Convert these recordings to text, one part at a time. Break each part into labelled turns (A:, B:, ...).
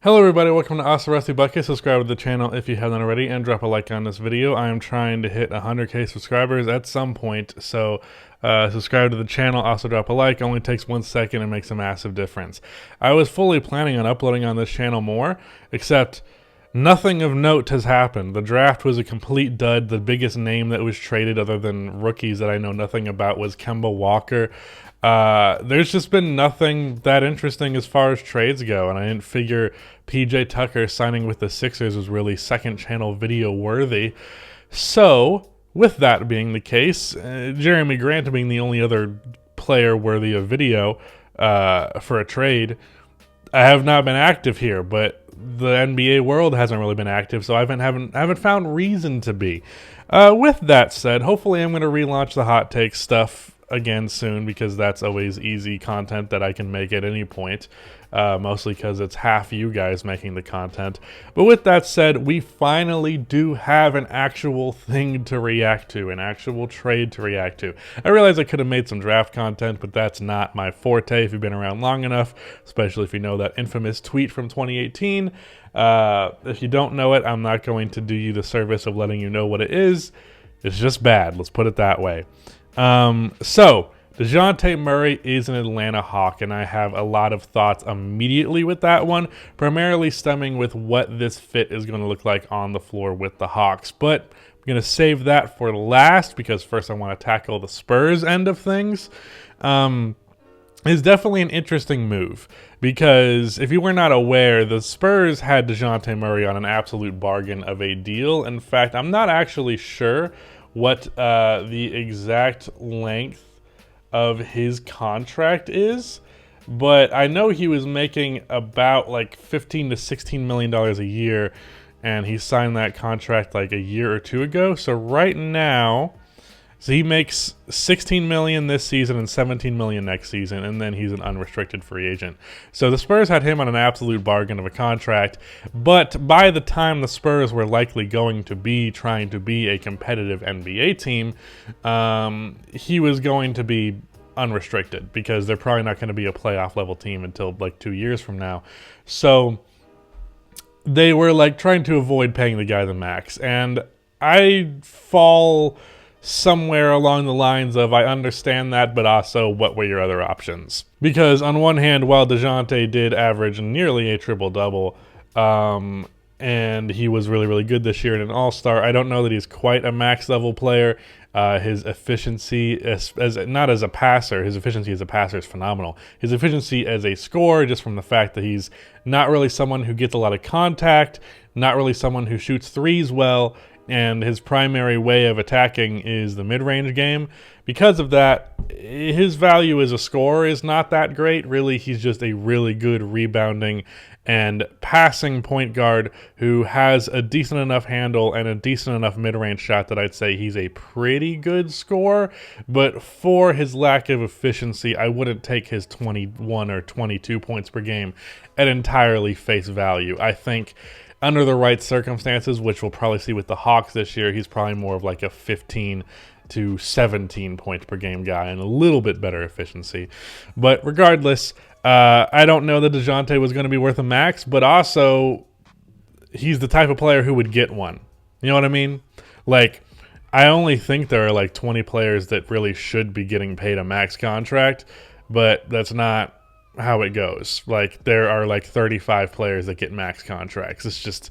A: Hello everybody, welcome to Awesome Rusty Bucket. Subscribe to the channel if you haven't already and drop a like on this video. I am trying to hit 100k subscribers at some point, so subscribe to the channel, also drop a like. It only takes 1 second and makes a massive difference. I was fully planning on uploading on this channel more, except nothing of note has happened. The draft was a complete dud. The biggest name that was traded other than rookies that I know nothing about was Kemba Walker. There's just been nothing that interesting as far as trades go, and I didn't figure PJ Tucker signing with the Sixers was really second channel video worthy. So, with that being the case, Jeremy Grant being the only other player worthy of video for a trade, I have not been active here, but the NBA world hasn't really been active, so I haven't found reason to be. With that said, hopefully I'm going to relaunch the hot take stuff again soon, because that's always easy content that I can make at any point, mostly because it's half you guys making the content. But with that said, we finally do have an actual thing to react to, an actual trade to react to. I realize I could have made some draft content, but that's not my forte if you've been around long enough, especially if you know that infamous tweet from 2018. If you don't know it, I'm not going to do you the service of letting you know what it is. It's just bad, let's put it that way. So Dejounte Murray is an Atlanta Hawk, and I have a lot of thoughts immediately with that one, primarily stemming with what this fit is going to look like on the floor with the Hawks. But I'm going to save that for last, because first I want to tackle the Spurs end of things. It's definitely an interesting move, because if you were not aware, the Spurs had Dejounte Murray on an absolute bargain of a deal. In fact, I'm not actually sure what the exact length of his contract is, but I know he was making about like $15 to $16 million a year, and he signed that contract like a year or two ago. So right now, so he makes $16 million this season and $17 million next season, and then he's an unrestricted free agent. So the Spurs had him on an absolute bargain of a contract, but by the time the Spurs were likely going to be trying to be a competitive NBA team, he was going to be unrestricted, because they're probably not going to be a playoff level team until like 2 years from now. So they were like trying to avoid paying the guy the max, and I fall somewhere along the lines of, I understand that, but also what were your other options? Because on one hand, while Dejounte did average nearly a triple-double, and he was really, really good this year in an all-star, I don't know that he's quite a max-level player. His efficiency, not as a passer, his efficiency as a passer is phenomenal. His efficiency as a scorer, just from the fact that he's not really someone who gets a lot of contact, not really someone who shoots threes well, and his primary way of attacking is the mid-range game. Because of that, his value as a scorer is not that great. Really, he's just a really good rebounding and passing point guard who has a decent enough handle and a decent enough mid-range shot that I'd say he's a pretty good scorer. But for his lack of efficiency, I wouldn't take his 21 or 22 points per game at entirely face value. I think under the right circumstances, which we'll probably see with the Hawks this year, he's probably more of like a 15 to 17 point per game guy and a little bit better efficiency. But regardless, I don't know that Dejounte was going to be worth a max, but also he's the type of player who would get one. You know what I mean? Like, I only think there are like 20 players that really should be getting paid a max contract, but that's not how it goes. Like, there are like 35 players that get max contracts. It's just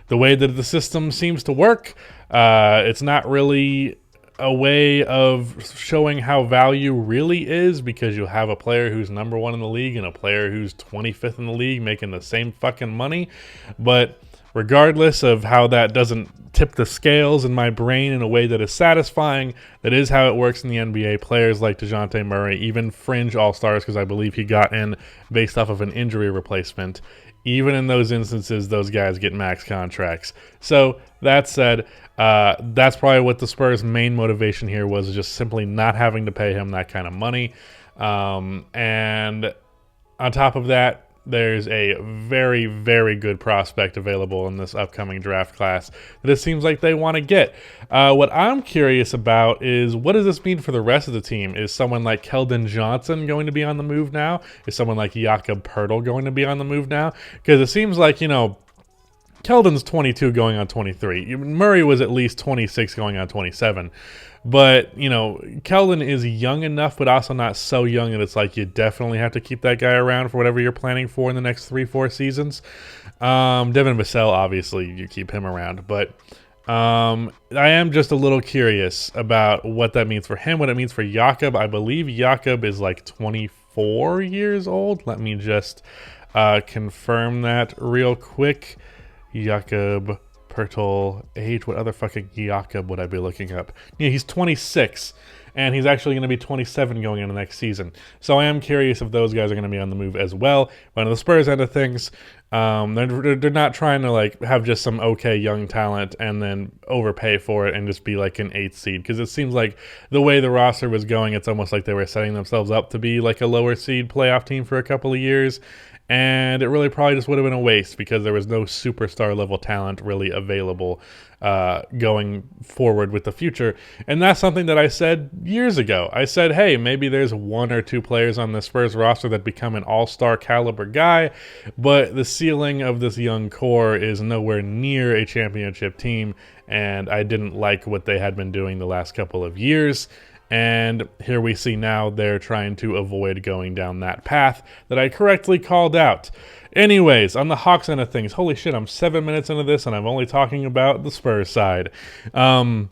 A: the way that the system seems to work. It's not really a way of showing how value really is, because you'll have a player who's number 1 in the league and a player who's 25th in the league making the same fucking money. But regardless of how that doesn't tip the scales in my brain in a way that is satisfying, that is how it works in the NBA. Players like Dejounte Murray, even fringe all-stars, because I believe he got in based off of an injury replacement, even in those instances, those guys get max contracts. So that said, that's probably what the Spurs' main motivation here was, just simply not having to pay him that kind of money. And on top of that, there's a very, very good prospect available in this upcoming draft class that it seems like they want to get. What I'm curious about is, what does this mean for the rest of the team? Is someone like Keldon Johnson going to be on the move now? Is someone like Jakob Poeltl going to be on the move now? Because it seems like, Keldon's 22 going on 23. Murray was at least 26 going on 27. But, Keldon is young enough, but also not so young that it's like you definitely have to keep that guy around for whatever you're planning for in the next 3-4 seasons. Devin Vassell, obviously, you keep him around. But I am just a little curious about what that means for him, what it means for Jakob. I believe Jakob is like 24 years old. Let me just confirm that real quick. Jakob Poeltl age. What other fucking Jakob would I be looking up? Yeah, he's 26, and he's actually going to be 27 going into next season. So I am curious if those guys are going to be on the move as well. But on the Spurs end of things, they're not trying to like have just some okay young talent and then overpay for it and just be like an 8th seed, because it seems like the way the roster was going, it's almost like they were setting themselves up to be like a lower seed playoff team for a couple of years. And it really probably just would have been a waste because there was no superstar level talent really available going forward with the future. And that's something that I said years ago. I said, hey, maybe there's 1 or 2 players on the Spurs roster that become an all-star caliber guy, but the ceiling of this young core is nowhere near a championship team, and I didn't like what they had been doing the last couple of years. And here we see now they're trying to avoid going down that path that I correctly called out. Anyways, on the Hawks end of things, holy shit, I'm 7 minutes into this and I'm only talking about the Spurs side. The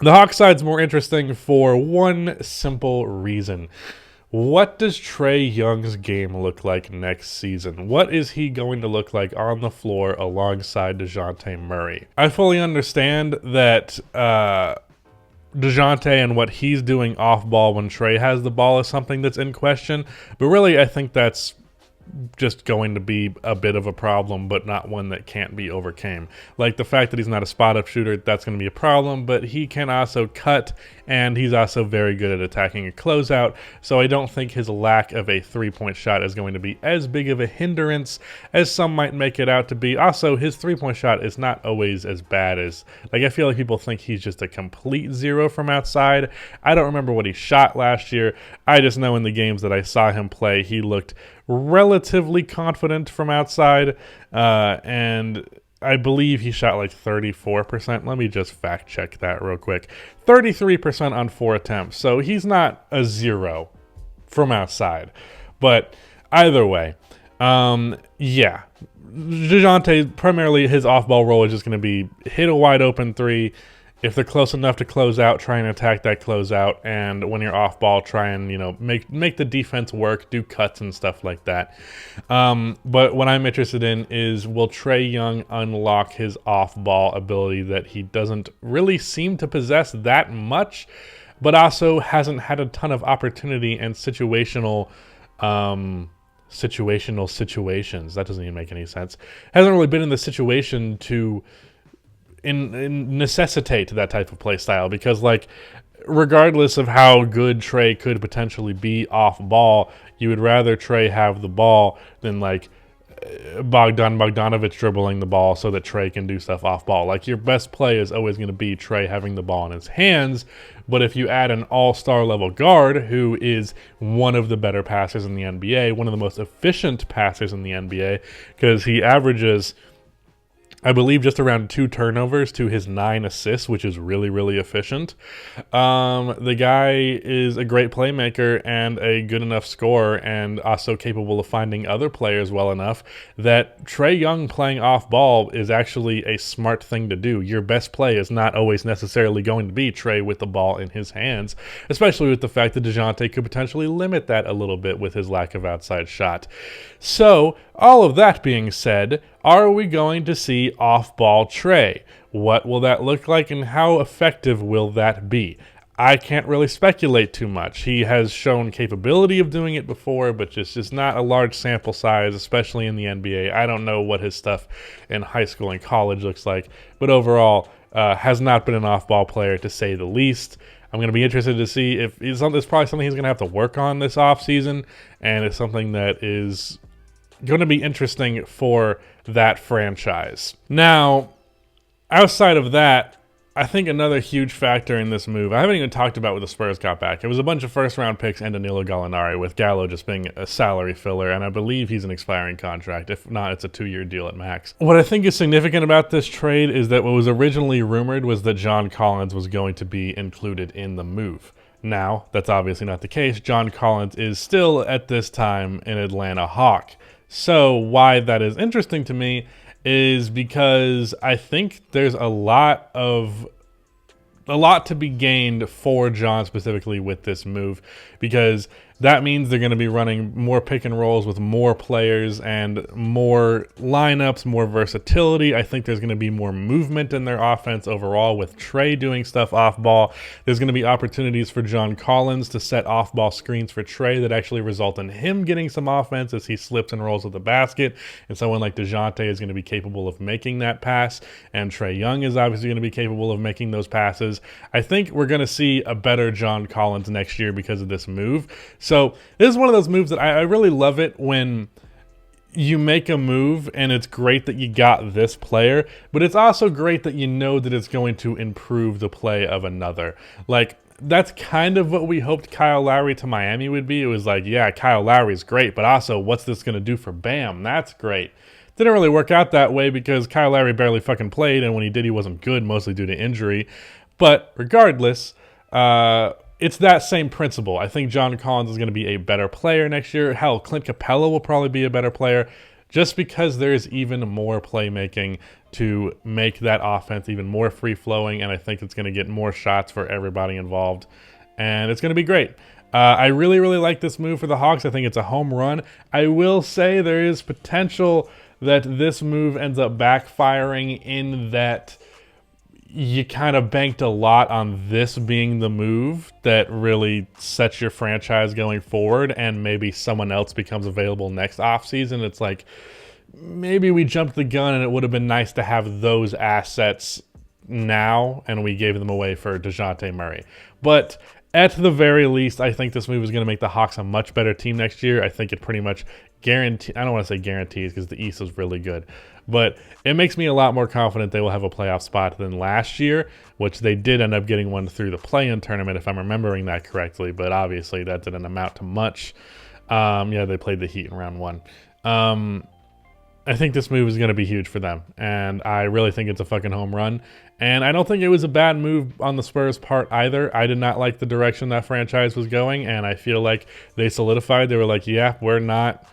A: Hawks side's more interesting for one simple reason. What does Trae Young's game look like next season? What is he going to look like on the floor alongside Dejounte Murray? I fully understand that Dejounte and what he's doing off ball when Trae has the ball is something that's in question, but really I think that's just going to be a bit of a problem, but not one that can't be overcame. Like the fact that he's not a spot-up shooter, that's going to be a problem, but he can also cut, and he's also very good at attacking a closeout, so I don't think his lack of a three-point shot is going to be as big of a hindrance as some might make it out to be. Also, his three-point shot is not always as bad as, I feel like people think he's just a complete zero from outside. I don't remember what he shot last year. I just know in the games that I saw him play, he looked relatively confident from outside, and I believe he shot like 34%. Let me just fact check that real quick. 33% on 4 attempts, so he's not a zero from outside. But either way, yeah, Dejounte, primarily his off-ball role is just going to be hit a wide-open three. If they're close enough to close out, try and attack that closeout, and when you're off ball, try and make the defense work, do cuts and stuff like that. But what I'm interested in is, will Trae Young unlock his off ball ability that he doesn't really seem to possess that much, but also hasn't had a ton of opportunity and situational situations. That doesn't even make any sense. Hasn't really been in the situation to necessitate that type of play style, because regardless of how good Trae could potentially be off ball, you would rather Trae have the ball than Bogdanovich dribbling the ball so that Trae can do stuff off ball. Your best play is always going to be Trae having the ball in his hands, but if you add an all-star level guard who is one of the better passers in the NBA, one of the most efficient passers in the NBA, because he averages, I believe, just around 2 turnovers to his 9 assists, which is really, really efficient. The guy is a great playmaker and a good enough scorer, and also capable of finding other players well enough that Trae Young playing off ball is actually a smart thing to do. Your best play is not always necessarily going to be Trae with the ball in his hands, especially with the fact that Dejounte could potentially limit that a little bit with his lack of outside shot. So, all of that being said, are we going to see off-ball Trae? What will that look like, and how effective will that be? I can't really speculate too much. He has shown capability of doing it before, but just not a large sample size, especially in the NBA. I don't know what his stuff in high school and college looks like, but overall, has not been an off-ball player, to say the least. I'm going to be interested to see if it's probably something he's going to have to work on this offseason, and it's something that is going to be interesting for that franchise. Now, outside of that, I think another huge factor in this move, I haven't even talked about what the Spurs got back. It was a bunch of first-round picks and Danilo Gallinari, with Gallo just being a salary filler, and I believe he's an expiring contract. If not, it's a 2-year deal at max. What I think is significant about this trade is that what was originally rumored was that John Collins was going to be included in the move. Now, that's obviously not the case. John Collins is still, at this time, an Atlanta Hawk. So why that is interesting to me is because I think there's a lot to be gained for John specifically with this move, because that means they're going to be running more pick and rolls with more players and more lineups, more versatility. I think there's going to be more movement in their offense overall with Trey doing stuff off ball. There's going to be opportunities for John Collins to set off ball screens for Trey that actually result in him getting some offense as he slips and rolls with the basket. And someone like Dejounte is going to be capable of making that pass. And Trae Young is obviously going to be capable of making those passes. I think we're going to see a better John Collins next year because of this move. So this is one of those moves that I really love it when you make a move and it's great that you got this player, but it's also great that you know that it's going to improve the play of another. Like, that's kind of what we hoped Kyle Lowry to Miami would be. It was like, yeah, Kyle Lowry's great, but also what's this going to do for Bam? That's great. Didn't really work out that way because Kyle Lowry barely fucking played, and when he did, he wasn't good, mostly due to injury. But regardless, it's that same principle. I think John Collins is going to be a better player next year. Hell, Clint Capella will probably be a better player just because there's even more playmaking to make that offense even more free-flowing, and I think it's going to get more shots for everybody involved, and it's going to be great. I really, really like this move for the Hawks. I think it's a home run. I will say there is potential that this move ends up backfiring in that you kind of banked a lot on this being the move that really sets your franchise going forward, and maybe someone else becomes available next offseason. It's like, maybe we jumped the gun and it would have been nice to have those assets now, and we gave them away for Dejounte Murray. But at the very least, I think this move is going to make the Hawks a much better team next year. I think it pretty much guarantees, I don't want to say guarantees because the East is really good, but it makes me a lot more confident they will have a playoff spot than last year, which they did end up getting one through the play-in tournament, if I'm remembering that correctly, but obviously that didn't amount to much. Yeah, they played the Heat in round one. I think this move is going to be huge for them, and I really think it's a fucking home run. And I don't think it was a bad move on the Spurs' part either. I did not like the direction that franchise was going, and I feel like they solidified. They were like, yeah, we're not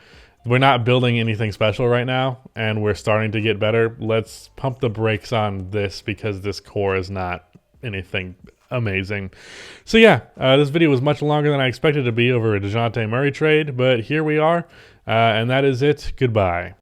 A: building anything special right now, and we're starting to get better. Let's pump the brakes on this because this core is not anything amazing. So yeah, this video was much longer than I expected it to be over a Dejounte Murray trade, but here we are, and that is it. Goodbye.